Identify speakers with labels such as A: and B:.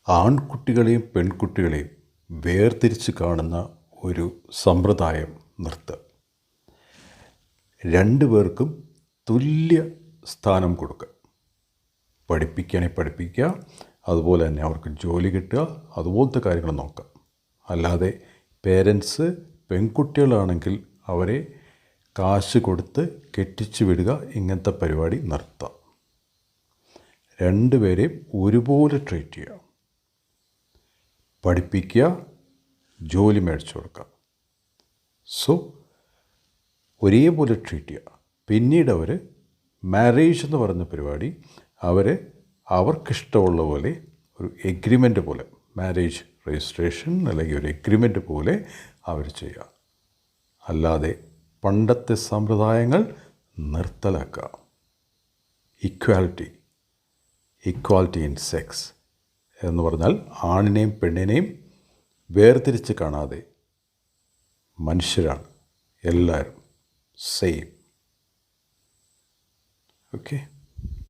A: ആൺകുട്ടികളെയും പെൺകുട്ടികളെയും വേർതിരിച്ച് കാണുന്ന ഒരു സമ്പ്രദായം നിർത്തുക. രണ്ടുപേർക്കും തുല്യ സ്ഥാനം കൊടുക്കുക. പഠിപ്പിക്കുകയാണെങ്കിൽ പഠിപ്പിക്കുക, അതുപോലെ തന്നെ അവർക്ക് ജോലി കിട്ടുക, അതുപോലത്തെ കാര്യങ്ങൾ നോക്കുക. അല്ലാതെ പേരൻസ് പെൺകുട്ടികളാണെങ്കിൽ അവരെ കാശ് കൊടുത്ത് കെട്ടിച്ചു വിടുക, ഇങ്ങനത്തെ പരിപാടി നിർത്താം. രണ്ടുപേരെയും ഒരുപോലെ ട്രീറ്റ് ചെയ്യുക. പഠിപ്പിക്കുക, ജോലി മേടിച്ചു കൊടുക്കുക. സോ ഒരേപോലെ ട്രീറ്റ് ചെയ്യുക. പിന്നീട് അവർ മാരേജ് എന്ന് പറഞ്ഞ പരിപാടി അവർക്കിഷ്ടമുള്ള പോലെ ഒരു എഗ്രിമെൻ്റ് പോലെ, മാരേജ് രജിസ്ട്രേഷൻ അല്ലെങ്കിൽ ഒരു എഗ്രിമെൻ്റ് പോലെ അവർ ചെയ്യുക. അല്ലാതെ പണ്ടത്തെ സമ്പ്രദായങ്ങൾ നിർത്തലാക്കുക. ഇക്വാലിറ്റി ഇൻ സെക്സ് എന്ന് പറഞ്ഞാൽ ആണിനെയും പെണ്ണിനെയും വേർതിരിച്ച് കാണാതെ മനുഷ്യരാണ് എല്ലാവരും, സെയിം. ഓക്കെ.